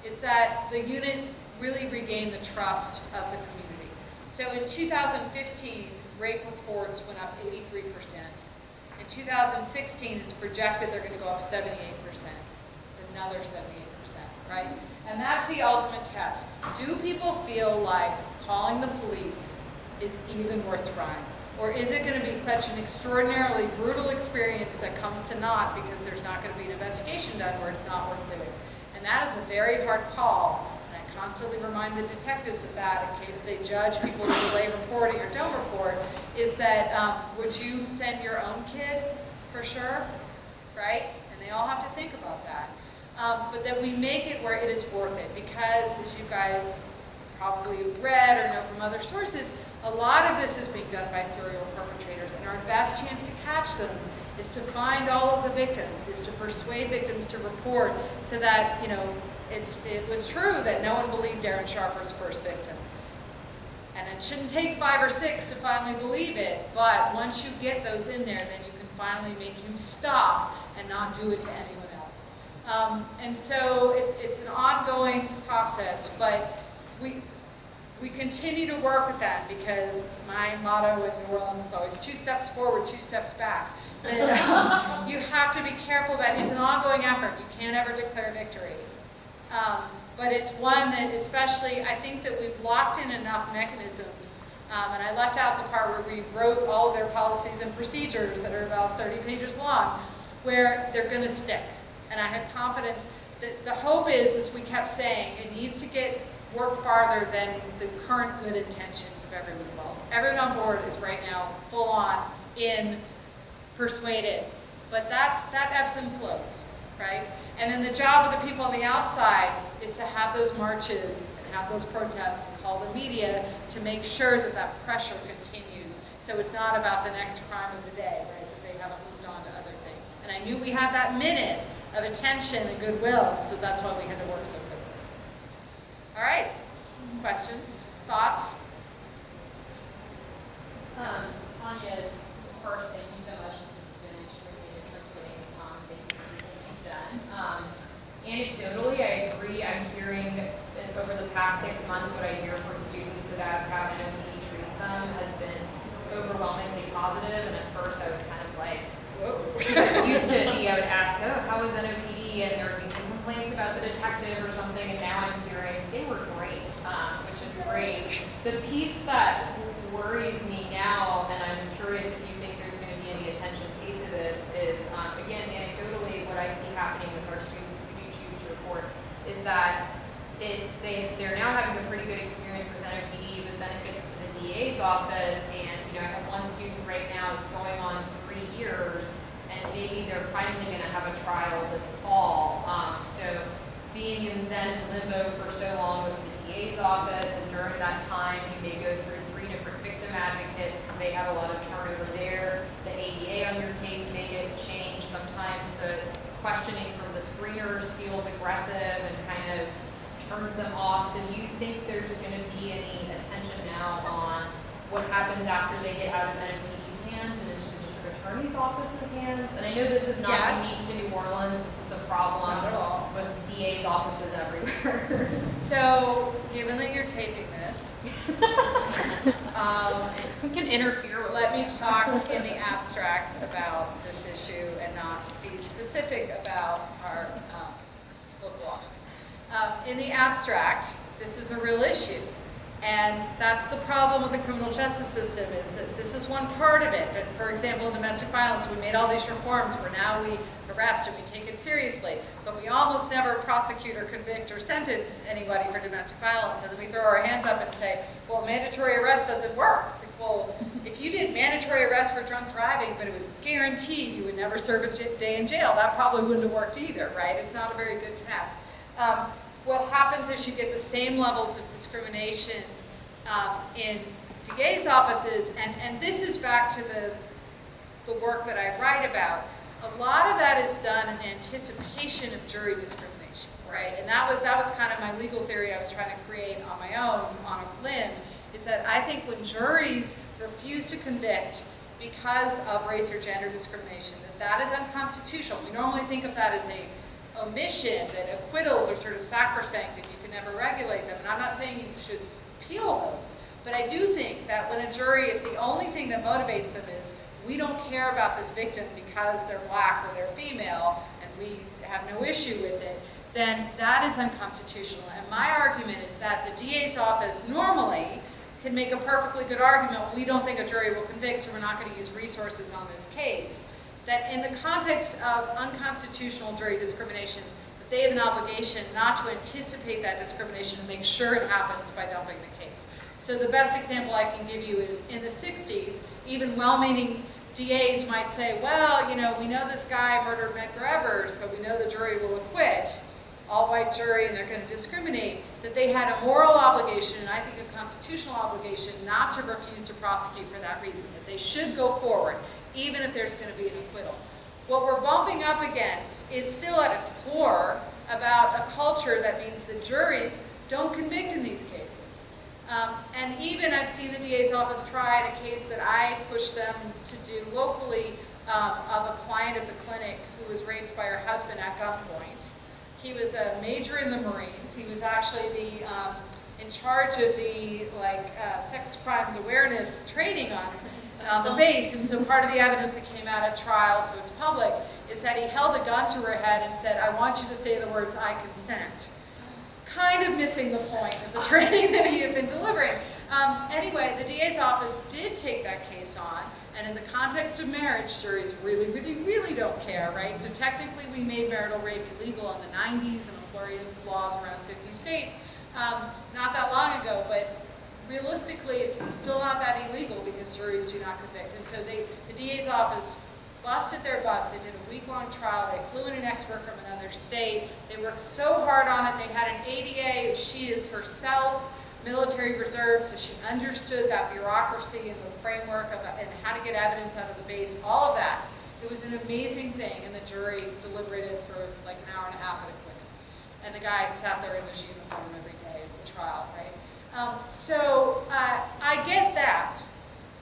is that the unit really regained the trust of the community. So in 2015, rape reports went up 83%. In 2016, it's projected they're going to go up 78%. It's another 78%, right? And that's the ultimate test. Do people feel like calling the police is even worth trying? Or is it going to be such an extraordinarily brutal experience that comes to naught because there's not going to be an investigation done where it's not worth doing? And that is a very hard call. And I constantly remind the detectives of that in case they judge people who delay reporting or don't report, is that would you send your own kid for sure, right? And they all have to think about that. But that we make it where it is worth it, because as you guys probably have read or know from other sources, a lot of this is being done by serial perpetrators, and our best chance to catch them is to find all of the victims, is to persuade victims to report, so that, it was true that no one believed Darren Sharper's first victim. And it shouldn't take 5 or 6 to finally believe it, but once you get those in there, then you can finally make him stop and not do it to anyone else. And so it's an ongoing process, but we continue to work with that, because my motto in New Orleans is always 2 steps forward, 2 steps back. That, you have to be careful about it. It's an ongoing effort. You can't ever declare victory. But it's one that, especially, I think that we've locked in enough mechanisms, and I left out the part where we wrote all of their policies and procedures that are about 30 pages long, where they're going to stick. And I have confidence that the hope is, as we kept saying, it needs to get work farther than the current good intentions of everyone involved. Everyone on board is right now full on in persuaded, but that ebbs and flows, right? And then the job of the people on the outside is to have those marches and have those protests and call the media to make sure that that pressure continues. So it's not about the next crime of the day, right? That they haven't moved on to other things. And I knew we had that minute of attention and goodwill, so that's why we had to work so quickly. All right, questions, thoughts?
Tania, first, thank you so much. This has been extremely interesting. Thank you for everything you've done. Anecdotally, I agree. I'm hearing over the past 6 months, what I hear from students about how NOPD treats them has been overwhelmingly positive. And at first, I was kind of to me, I would ask, oh, how was NOPD? And there would be some complaints about the detective or something, and now I'm hearing they were great, which is great. The piece that worries me now, and I'm curious if you think there's going to be any attention paid to this, is, again, anecdotally, what I see happening with our students who do choose to report is that they're now having a pretty good experience with NOPD, but then it gets to the DA's office, and I have one student right now that's going on 3 years, and maybe they're finally going to have a trial this fall. So being in limbo for so long with the DA's office, and during that time you may go through 3 different victim advocates because they have a lot of turnover there. The ADA on your case may get changed. Sometimes the questioning from the screeners feels aggressive and kind of turns them off. So do you think there's going to be any attention now on what happens after they get out of NOPD's hands and into the district attorney's office's hands? And I know this is not unique to New Orleans. This is a problem with DA's offices everywhere.
So, given that you're taping this,
we can interfere with
let me talk in the abstract about this issue and not be specific about our local office. In the abstract, this is a real issue. And that's the problem with the criminal justice system, is that this is one part of it. But for example, in domestic violence, we made all these reforms where now we arrest and we take it seriously. But we almost never prosecute or convict or sentence anybody for domestic violence. And then we throw our hands up and say, well, mandatory arrest doesn't work. It's like, well, if you did mandatory arrest for drunk driving, but it was guaranteed you would never serve a day in jail, that probably wouldn't have worked either, right? It's not a very good test. What happens is you get the same levels of discrimination in DA's offices, and this is back to the work that I write about. A lot of that is done in anticipation of jury discrimination, right? And that was kind of my legal theory I was trying to create on my own, on a limb, is that I think when juries refuse to convict because of race or gender discrimination, that is unconstitutional. We normally think of that as a omission, that acquittals are sort of sacrosanct and you can never regulate them. And I'm not saying you should appeal those, but I do think that when a jury, if the only thing that motivates them is, we don't care about this victim because they're black or they're female and we have no issue with it, then that is unconstitutional. And my argument is that the DA's office normally can make a perfectly good argument, we don't think a jury will convict, so we're not going to use resources on this case. That in the context of unconstitutional jury discrimination, that they have an obligation not to anticipate that discrimination and make sure it happens by dumping the case. So the best example I can give you is in the 60s, even well-meaning DAs might say, well, we know this guy murdered Medgar Evers, but we know the jury will acquit, all-white jury, and they're going to discriminate, that they had a moral obligation, and I think a constitutional obligation, not to refuse to prosecute for that reason, that they should go forward, even if there's going to be an acquittal. What we're bumping up against is still at its core about a culture that means that juries don't convict in these cases. And even I've seen the DA's office try a case that I pushed them to do locally of a client of the clinic who was raped by her husband at gunpoint. He was a major in the Marines. He was actually in charge of the sex crimes awareness training on the base, and so part of the evidence that came out at trial, so it's public, is that he held a gun to her head and said, I want you to say the words, I consent. Kind of missing the point of the training that he had been delivering. Anyway, the DA's office did take that case on, and in the context of marriage, juries really, really, really don't care, right? So technically we made marital rape illegal in the 90s and a flurry of laws around 50 states, not that long ago, but realistically, it's still not that illegal because juries do not convict. And so the DA's office busted their butts. They did a week-long trial. They flew in an expert from another state. They worked so hard on it. They had an ADA. She is herself military reserve, so she understood that bureaucracy and the framework and how to get evidence out of the base, all of that. It was an amazing thing, and the jury deliberated for like an hour and a half and acquitted. And the guy sat there in his uniform every day at the trial, right? So I get that.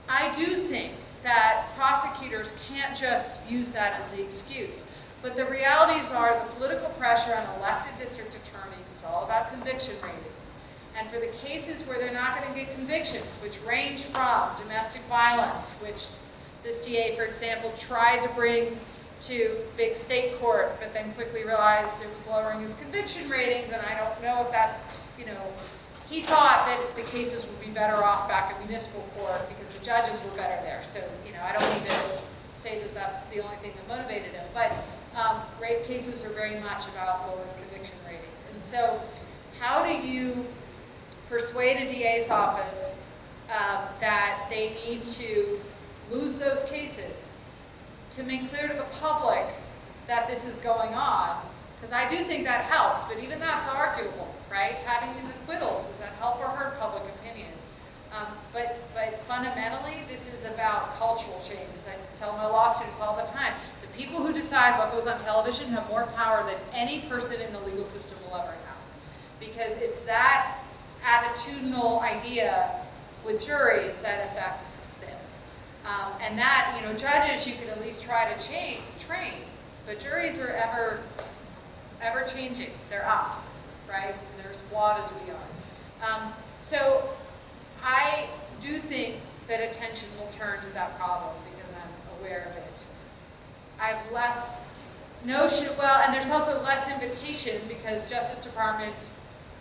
I do think that prosecutors can't just use that as the excuse. But the realities are the political pressure on elected district attorneys is all about conviction ratings. And for the cases where they're not going to get convictions, which range from domestic violence, which this DA, for example, tried to bring to big state court, but then quickly realized it was lowering his conviction ratings, and I don't know if that's, you know, he thought that the cases would be better off back in municipal court because the judges were better there. So, you know, I don't need to say that that's the only thing that motivated him, but rape cases are very much about lower conviction ratings. And so how do you persuade a DA's office that they need to lose those cases to make clear to the public that this is going on? Because I do think that helps, but even that's arguable, right? Having these acquittals, does that help or hurt public opinion? But fundamentally, this is about cultural change. As I tell my law students all the time, the people who decide what goes on television have more power than any person in the legal system will ever have. Because it's that attitudinal idea with juries that affects this. And that, you know, judges you can at least try to train, but juries are ever changing. They're us, right? And they're as flawed as we are. So I do think that attention will turn to that problem because I'm aware of it. I have less notion, well, and there's also less invitation because Justice Department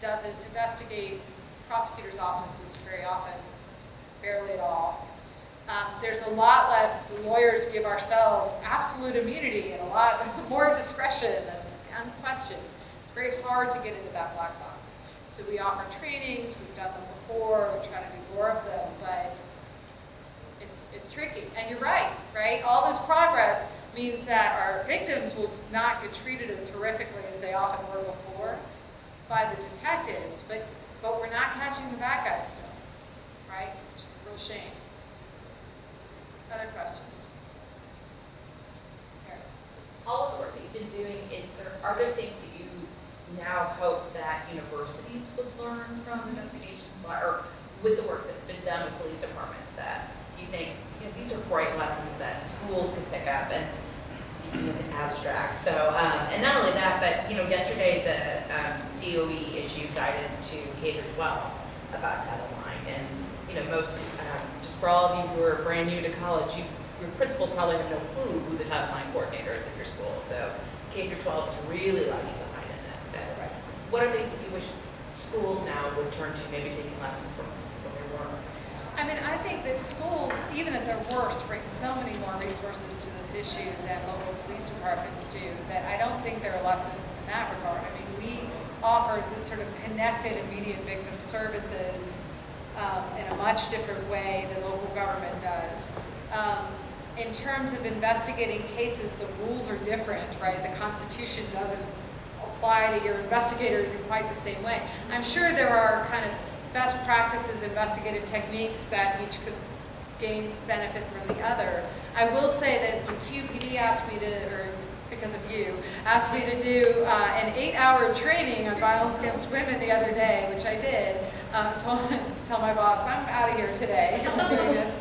doesn't investigate prosecutors' offices very often, barely at all. There's a lot less, the lawyers give ourselves absolute immunity and a lot more discretion that's unquestioned. It's very hard to get into that black box. So we offer trainings, we've done them before, we try to do more of them, but it's tricky. And you're right? All this progress means that our victims will not get treated as horrifically as they often were before by the detectives, but we're not catching the bad guys still, right? Which is a real shame. Other questions? Here.
All of the work that you've been doing, are there things that you now hope that universities would learn from investigations, or with the work that's been done with police departments that you think, these are bright lessons that schools could pick up, and speaking in abstract. So, and not only that, but yesterday the DOE issued guidance to K-12 about Title IX, and most, just for all of you who are brand new to college, your principals probably have no clue who the Title IX coordinator is at your school. So K-12 is really lagging behind in this. So what are things that you wish schools now would turn to, maybe taking lessons from your work?
I mean, I think that schools, even at their worst, bring so many more resources to this issue than local police departments do, that I don't think there are lessons in that regard. I mean, we offer this sort of connected immediate victim services in a much different way than local government does. In terms of investigating cases, the rules are different, right? The Constitution doesn't apply to your investigators in quite the same way. I'm sure there are kind of best practices, investigative techniques that each could gain benefit from the other. I will say that when TUPD asked me to, or because of you, asked me to do an 8-hour training on violence against women the other day, which I did, tell my boss, I'm out of here today, I'm doing this,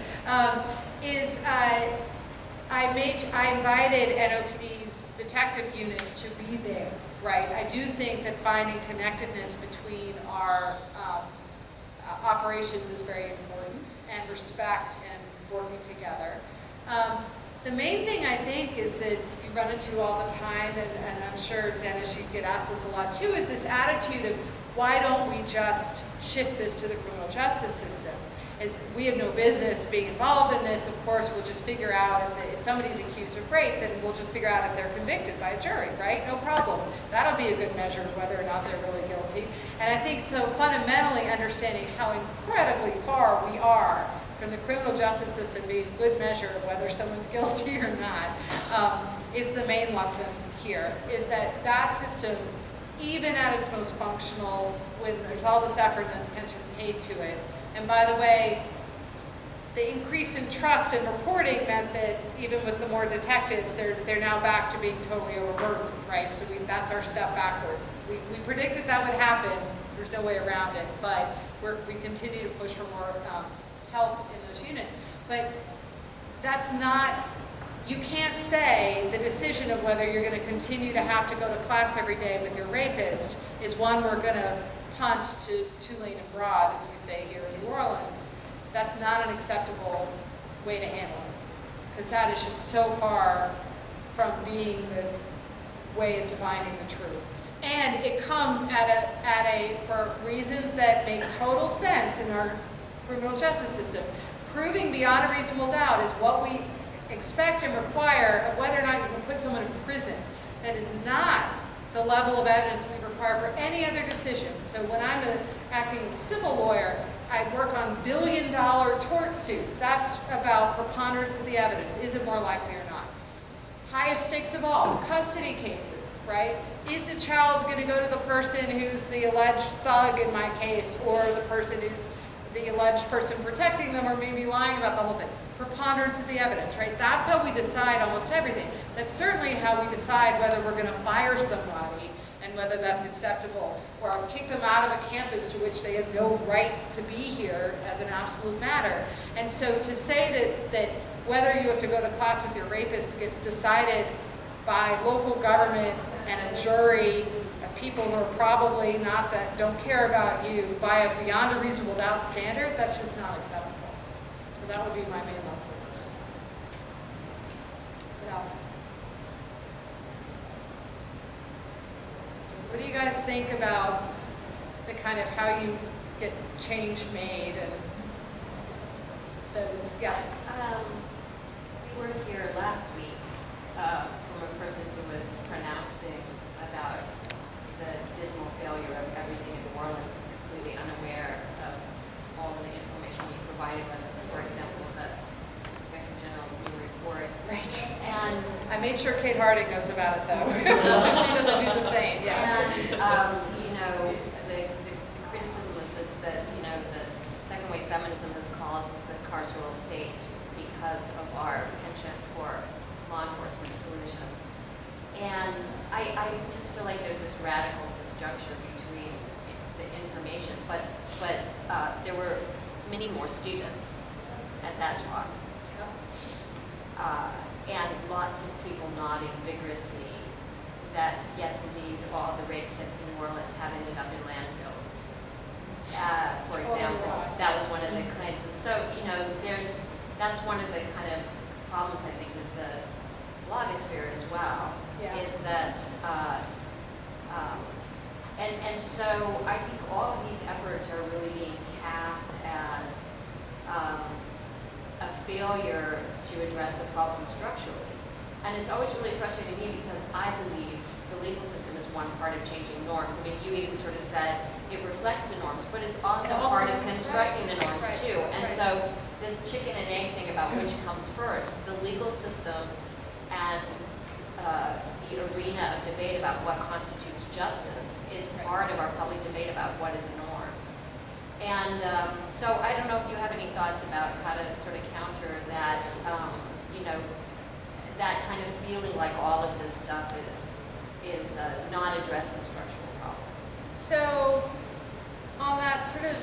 I invited NOPD's detective units to be there, right? I do think that finding connectedness between our operations is very important, and respect and working together. The main thing I think is that you run into all the time, and I'm sure, Dennis, you get asked this a lot too, is this attitude of why don't we just shift this to the criminal justice system? Is we have no business being involved in this. Of course, we'll just figure out if somebody's accused of rape, then we'll just figure out if they're convicted by a jury, right? No problem. That'll be a good measure of whether or not they're really guilty. And I think so fundamentally understanding how incredibly far we are from the criminal justice system being a good measure of whether someone's guilty or not is the main lesson here, is that system, even at its most functional, when there's all this effort and attention paid to it. And by the way, the increase in trust in reporting meant that even with the more detectives, they're now back to being totally overburdened, right? So that's our step backwards. We predicted that would happen. There's no way around it, but we continue to push for more help in those units. But that's not, you can't say the decision of whether you're going to continue to have to go to class every day with your rapist is one we're going to punt to Tulane and Broad, as we say here in New Orleans. That's not an acceptable way to handle it, because that is just so far from being the way of divining the truth. And it comes for reasons that make total sense in our criminal justice system. Proving beyond a reasonable doubt is what we expect and require of whether or not you can put someone in prison. That is not the level of evidence we require for any other decision. So when I'm acting as a civil lawyer, I work on billion-dollar tort suits. That's about preponderance of the evidence. Is it more likely or not? Highest stakes of all, custody cases, right? Is the child going to go to the person who's the alleged thug in my case, or the person who's the alleged person protecting them, or maybe lying about the whole thing? Preponderance of the evidence, right? That's how we decide almost everything. That's certainly how we decide whether we're going to fire somebody and whether that's acceptable, or kick them out of a campus to which they have no right to be here as an absolute matter. And so to say that whether you have to go to class with your rapist gets decided by local government and a jury of people who are probably not that don't care about you by a beyond a reasonable doubt standard, that's just not acceptable. So that would be my main lesson. What else? What do you guys think about the kind of how you get change made and those, yeah?
We were here last week from a person who was pronouncing about the dismal failure of everything in New Orleans, completely unaware of all the information you provided with us, for example, the Inspector General's new report.
Right.
And
I made sure Kate Harding knows about it, though, so she doesn't do the same, yes.
And, the criticism is that, the second wave feminism has caused the carceral state because of our penchant for law enforcement solutions. And I just feel like there's this radical disjuncture between the information, but there were many more students at that talk. And lots of people nodding vigorously that, yes, indeed, all the rape kits in New Orleans have ended up in landfills. For example, that was one of the kinds of, so, that's one of the kind of problems, I think, with the blogosphere as well, is that, and so I think all of these efforts are really being cast as a failure to address the problem structurally. And it's always really frustrating to me because I believe the legal system is one part of changing norms. I mean, you even sort of said it reflects the norms, but it's also part of constructing the norms too. And so this chicken and egg thing about which comes first, the legal system and the arena of debate about what constitutes justice is part of our public debate about what is a norm. And so I don't know if you have any thoughts about how to sort of counter that, that kind of feeling like all of this stuff is not addressing structural problems.
So on that sort of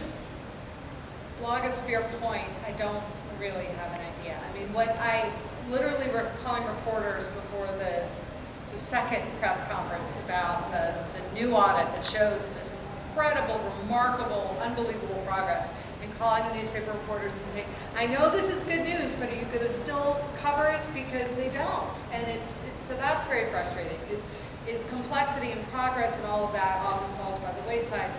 blogosphere point, I don't really have an idea. I mean, what I literally were calling reporters before the second press conference about the new audit that showed this incredible, remarkable, unbelievable progress, and calling the newspaper reporters and saying, I know this is good news, but are you going to still cover it? Because they don't. And so that's very frustrating. Is complexity and progress and all of that often falls by the wayside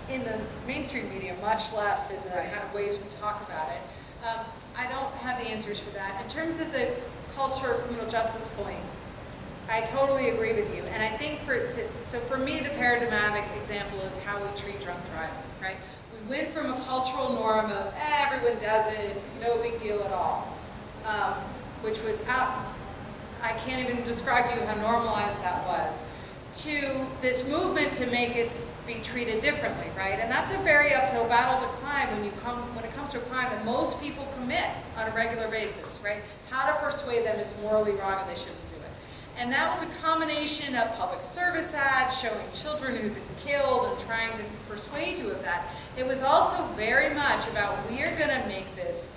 in the mainstream media, much less in the kind of ways we talk about it. I don't have the answers for that. In terms of the culture of criminal justice point, I totally agree with you. And I think so for me, the paradigmatic example is how we treat drunk driving, right? We went from a cultural norm of everyone does it, no big deal at all, which was I can't even describe to you how normalized that was, to this movement to make it be treated differently, right? And that's a very uphill battle to climb when it comes to a crime that most people commit on a regular basis, right? How to persuade them it's morally wrong and they shouldn't do it. And that was a combination of public service ads showing children who'd been killed and trying to persuade you of that. It was also very much about, we are going to make this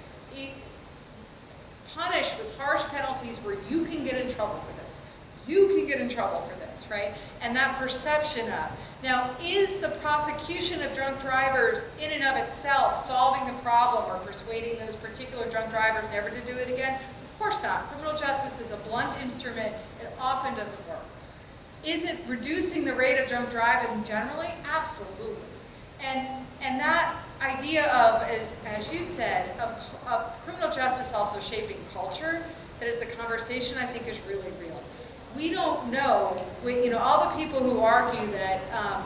punish with harsh penalties where you can get in trouble for this. You can get in trouble for this, right? And that perception of. Now, is the prosecution of drunk drivers in and of itself solving the problem or persuading those particular drunk drivers never to do it again? Of Of course not. Criminal justice is a blunt instrument. It often doesn't work. Is it reducing the rate of drunk driving generally? Absolutely. And that idea of, as you said, of criminal justice also shaping culture, that it's a conversation I think is really real. We don't know, all the people who argue that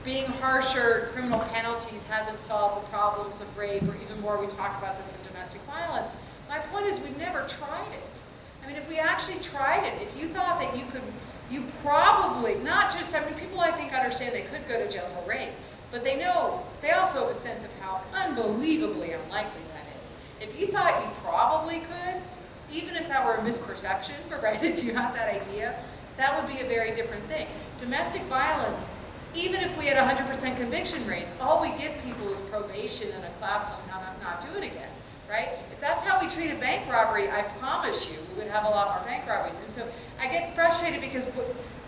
being harsher criminal penalties hasn't solved the problems of rape, or even more, we talk about this in domestic violence. My point is we've never tried it. I mean, if we actually tried it, if you thought that you probably, not just, people I think understand they could go to jail for rape, but they also have a sense of how unbelievably unlikely that is. If you thought you probably could, even if that were a misperception, right, if you had that idea, that would be a very different thing. Domestic violence, even if we had 100% conviction rates, all we give people is probation and a class on how to not do it again, right? If that's how we treated bank robbery, I promise you, we would have a lot more bank robberies. And so I get frustrated because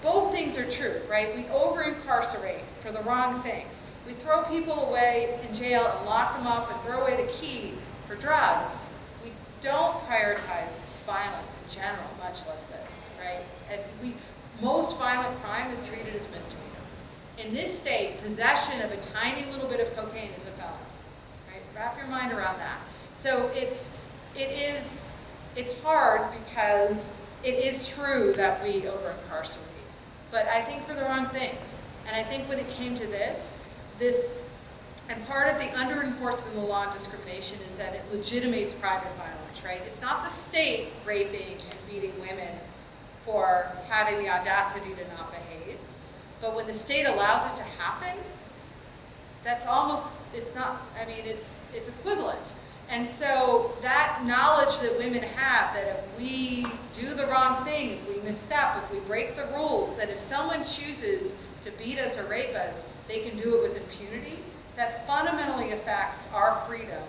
both things are true, right? We over-incarcerate for the wrong things. We throw people away in jail and lock them up and throw away the key for drugs. We don't prioritize violence in general, much less this, right? And most violent crime is treated as misdemeanor. In this state, possession of a tiny little bit of cocaine is a felony, right? Wrap your mind around that. So it's hard because it is true that we over-incarcerate, but I think for the wrong things. And I think when it came to this, and part of the under-enforcement of the law on discrimination is that it legitimates private violence, right? It's not the state raping and beating women for having the audacity to not behave, but when the state allows it to happen, that's almost, it's equivalent. And so that knowledge that women have, that if we do the wrong thing, if we misstep, if we break the rules, that if someone chooses to beat us or rape us, they can do it with impunity, that fundamentally affects our freedom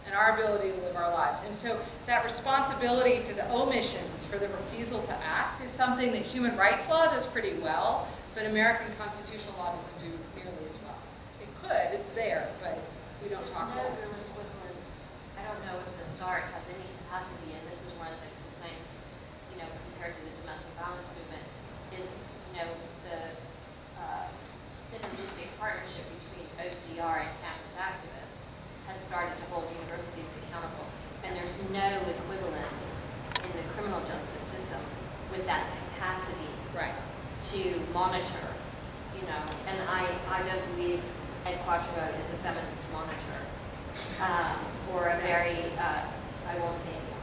and our ability to live our lives. And so that responsibility for the omissions, for the refusal to act, is something that human rights law does pretty well, but American constitutional law doesn't do nearly as well. It could, it's there, but we don't talk about it.
There's no real equivalent. I don't know if the SART has any capacity, and this is one of the complaints, compared to the domestic violence movement, is, the synergistic partnership between OCR and campus activists has started to hold universities accountable. And there's no equivalent in the criminal justice system with that capacity to monitor, and I don't believe Ed Quattro is a feminist monitor, or a very, I won't say anymore.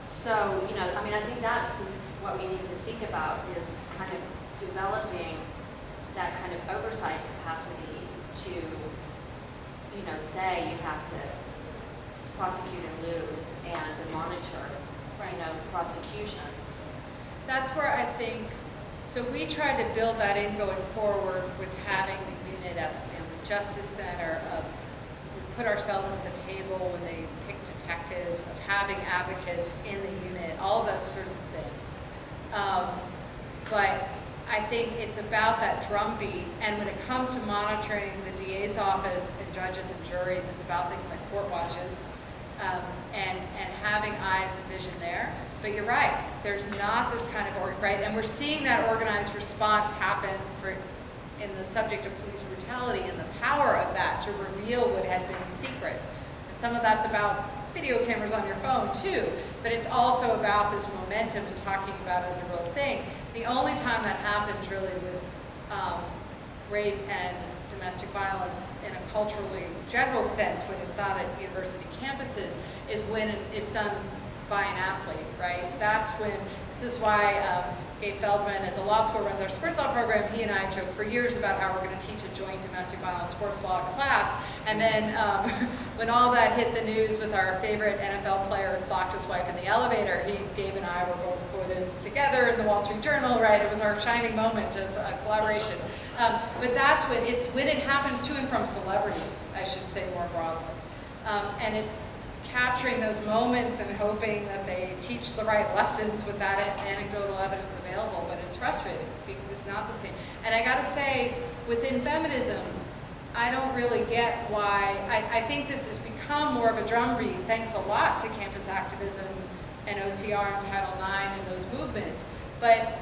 So, I think that is what we need to think about, is kind of developing that kind of oversight capacity to, say you have to prosecute and lose and to monitor, prosecutions.
That's where I think, so we tried to build that in going forward with having the unit at the Family Justice Center, we put ourselves at the table when they pick detectives, of having advocates in the unit, all of those sorts of things. But I think it's about that drumbeat, and when it comes to monitoring the DA's office and judges and juries, it's about things like court watches, and having eyes and vision there. But you're right, there's not this kind of, and we're seeing that organized response happen in the subject of police brutality, and the power of that to reveal what had been secret. And some of that's about video cameras on your phone too, but it's also about this momentum and talking about it as a real thing. The only time that happens really with rape and domestic violence in a culturally general sense, when it's not at university campuses, is when it's done by an athlete, right? That's when, this is why Gabe Feldman at the law school runs our sports law program. He and I joked for years about how we're going to teach a joint domestic violence sports law class, and then when all that hit the news with our favorite NFL player who clocked his wife in the elevator, Gabe and I were both quoted together in the Wall Street Journal, right? It was our shining moment of collaboration. But that's when it happens to and from celebrities, I should say more broadly. And it's capturing those moments and hoping that they teach the right lessons with that anecdotal evidence available, but it's frustrating because it's not the same. And I gotta say, within feminism, I don't really get why, I think this has become more of a drumbeat, thanks a lot to campus activism and OCR and Title IX and those movements. But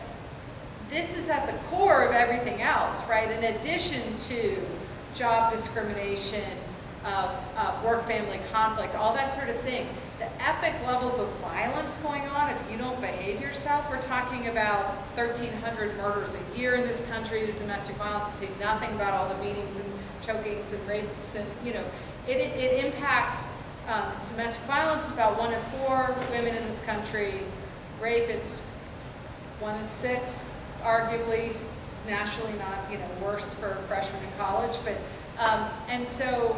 this is at the core of everything else, right? In addition to job discrimination, work-family conflict, all that sort of thing. The epic levels of violence going on if you don't behave yourself. We're talking about 1,300 murders a year in this country to domestic violence, to say nothing about all the beatings and chokings and rapes, and it impacts domestic violence. About 1 in 4 women in this country. Rape, it's 1 in 6, arguably nationally, not worse for freshmen in college, but and so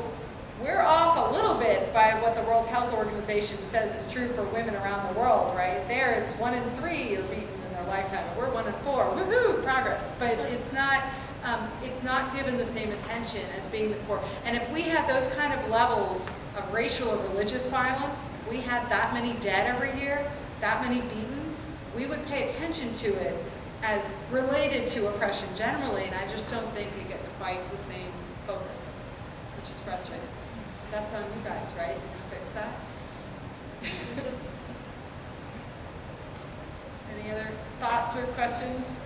we're off a little bit by what the World Health Organization says is true for women around the world, right? There, it's 1 in 3 are beaten in their lifetime. We're 1 in 4. Woohoo, progress! But it's not given the same attention as being the core. And if we had those kind of levels of racial or religious violence, if we had that many dead every year, that many beaten, we would pay attention to it as related to oppression generally. And I just don't think it gets quite the same focus, which is frustrating. That's on you guys, right? You fix that? Any other thoughts or questions?